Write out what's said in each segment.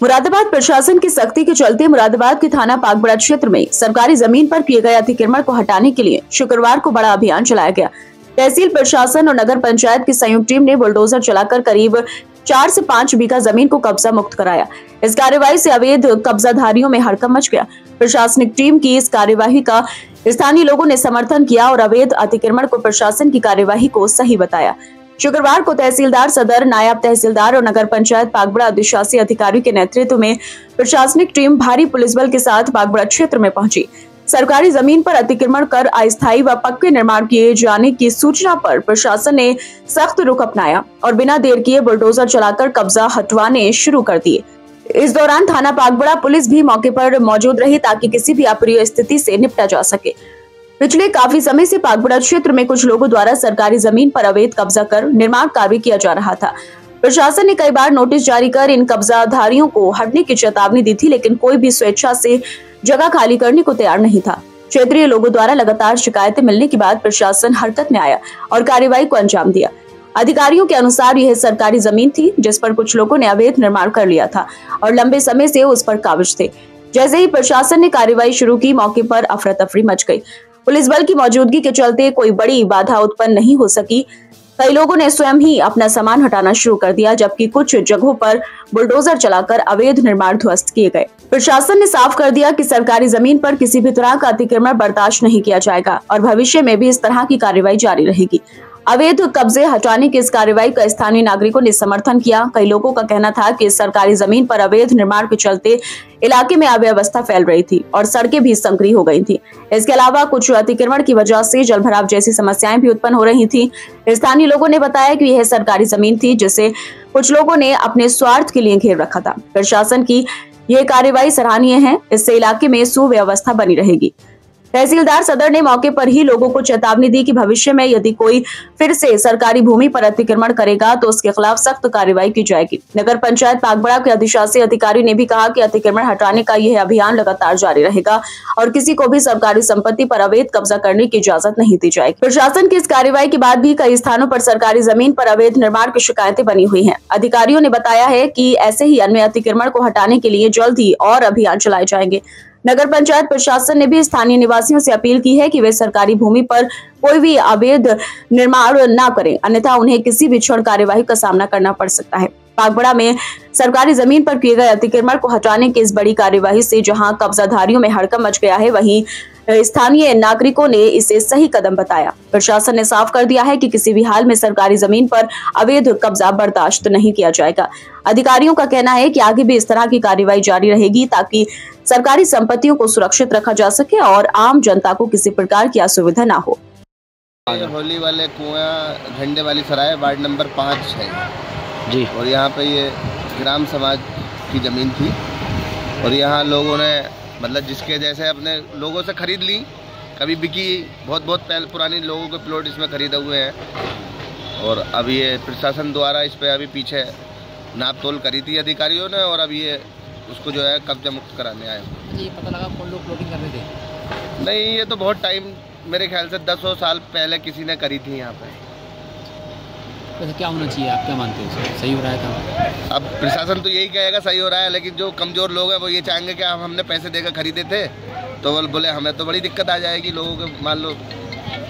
मुरादाबाद प्रशासन की सख्ती के चलते मुरादाबाद के थाना पागबड़ा क्षेत्र में सरकारी जमीन पर किए गए अतिक्रमण को हटाने के लिए शुक्रवार को बड़ा अभियान चलाया गया। तहसील प्रशासन और नगर पंचायत की संयुक्त टीम ने बुलडोजर चलाकर करीब 4 से 5 बीघा जमीन को कब्जा मुक्त कराया। इस कार्यवाही से अवैध कब्जाधारियों में हड़कंप मच गया। प्रशासनिक टीम की इस कार्यवाही का स्थानीय लोगों ने समर्थन किया और अवैध अतिक्रमण को प्रशासन की कार्यवाही को सही बताया। शुक्रवार को तहसीलदार सदर, नायब तहसीलदार और नगर पंचायत पागबड़ा अधिशासी अधिकारी के नेतृत्व में प्रशासनिक टीम भारी पुलिस बल के साथ पागबड़ा क्षेत्र में पहुंची। सरकारी जमीन पर अतिक्रमण कर अस्थायी व पक्के निर्माण किए जाने की सूचना पर प्रशासन ने सख्त रुख अपनाया और बिना देर किए बुलडोजर चलाकर कब्जा हटवाने शुरू कर दिए। इस दौरान थाना पागबड़ा पुलिस भी मौके पर मौजूद रही ताकि किसी भी अप्रिय स्थिति से निपटा जा सके। पिछले काफी समय से पागबड़ा क्षेत्र में कुछ लोगों द्वारा सरकारी जमीन पर अवैध कब्जा कर निर्माण कार्य किया जा रहा था। प्रशासन ने कई बार नोटिस जारी कर इन कब्जाधारियों को हटने की चेतावनी दी थी, लेकिन कोई भी स्वेच्छा से जगह खाली करने को तैयार नहीं था। क्षेत्रीय लोगों द्वारा लगातार शिकायतें मिलने के बाद प्रशासन हरकत में आया और कार्रवाई को अंजाम दिया। अधिकारियों के अनुसार यह सरकारी जमीन थी जिस पर कुछ लोगों ने अवैध निर्माण कर लिया था और लंबे समय से उस पर काबिज थे। जैसे ही प्रशासन ने कार्रवाई शुरू की, मौके पर अफरा तफरी मच गई। पुलिस बल की मौजूदगी के चलते कोई बड़ी बाधा उत्पन्न नहीं हो सकी। कई लोगों ने स्वयं ही अपना सामान हटाना शुरू कर दिया, जबकि कुछ जगहों पर बुलडोजर चलाकर अवैध निर्माण ध्वस्त किए गए। प्रशासन ने साफ कर दिया कि सरकारी जमीन पर किसी भी तरह का अतिक्रमण बर्दाश्त नहीं किया जाएगा और भविष्य में भी इस तरह की कार्रवाई जारी रहेगी। अवैध कब्जे हटाने की इस कार्रवाई का स्थानीय नागरिकों ने समर्थन किया। कई लोगों का कहना था कि सरकारी जमीन पर अवैध निर्माण के चलते इलाके में अव्यवस्था फैल रही थी और सड़कें भी संकरी हो गई थी। इसके अलावा कुछ अतिक्रमण की वजह से जलभराव जैसी समस्याएं भी उत्पन्न हो रही थी। स्थानीय लोगों ने बताया कि यह सरकारी जमीन थी जिसे कुछ लोगों ने अपने स्वार्थ के लिए घेर रखा था। प्रशासन की यह कार्रवाई सराहनीय है, इससे इलाके में सुव्यवस्था बनी रहेगी। तहसीलदार सदर ने मौके पर ही लोगों को चेतावनी दी कि भविष्य में यदि कोई फिर से सरकारी भूमि पर अतिक्रमण करेगा तो उसके खिलाफ सख्त कार्रवाई की जाएगी। नगर पंचायत पागबड़ा के अधिशासी अधिकारी ने भी कहा कि अतिक्रमण हटाने का यह अभियान लगातार जारी रहेगा और किसी को भी सरकारी संपत्ति पर अवैध कब्जा करने की इजाजत नहीं दी जाएगी। प्रशासन की इस कार्रवाई के बाद भी कई स्थानों पर सरकारी जमीन पर अवैध निर्माण की शिकायतें बनी हुई है। अधिकारियों ने बताया है कि ऐसे ही अन्य अतिक्रमण को हटाने के लिए जल्द ही और अभियान चलाए जाएंगे। नगर पंचायत प्रशासन ने भी स्थानीय निवासियों से अपील की है कि वे सरकारी भूमि पर कोई भी अवैध निर्माण न करें, अन्यथा उन्हें किसी भी क्षण कार्यवाही का सामना करना पड़ सकता है। पागबड़ा में सरकारी जमीन पर किए गए अतिक्रमण को हटाने की इस बड़ी कार्यवाही से जहां कब्जाधारियों में हड़कंप मच गया है, वहीं स्थानीय नागरिकों ने इसे सही कदम बताया। प्रशासन ने साफ कर दिया है कि किसी भी हाल में सरकारी जमीन पर अवैध कब्जा बर्दाश्त नहीं किया जाएगा। अधिकारियों का कहना है कि आगे भी इस तरह की कार्रवाई जारी रहेगी ताकि सरकारी संपत्तियों को सुरक्षित रखा जा सके और आम जनता को किसी प्रकार की असुविधा न हो। होली वाले कुआं झंडे वाली सराय वार्ड नंबर 5 है जी, और यहाँ पे ये ग्राम समाज की ज़मीन थी और यहाँ लोगों ने मतलब जिसके जैसे अपने लोगों से खरीद ली, कभी बिकी, बहुत पहले पुरानी लोगों के प्लॉट इसमें खरीदे हुए हैं और अब ये प्रशासन द्वारा इस पर अभी पीछे नाप तोल करी थी अधिकारियों ने और अब ये उसको जो है कब्जा मुक्त कराने आए। ये पता लगा कौन लोग प्लॉटिंग कर रहे थे? नहीं, ये तो बहुत टाइम, मेरे ख्याल से 10 साल पहले किसी ने करी थी यहाँ पे। वैसे क्या होना चाहिए, आप क्या मानते हैं, सही हो रहा है काम? अब प्रशासन तो यही कहेगा सही हो रहा है, लेकिन जो कमज़ोर लोग हैं वो ये चाहेंगे कि हमने पैसे देकर खरीदे थे तो वो बोले हमें तो बड़ी दिक्कत आ जाएगी। लोगों के मान लो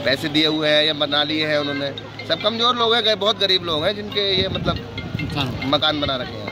पैसे दिए हुए हैं या बना लिए हैं उन्होंने, सब कमज़ोर लोग हैं, बहुत गरीब लोग हैं जिनके ये मतलब मकान बना रखे हैं।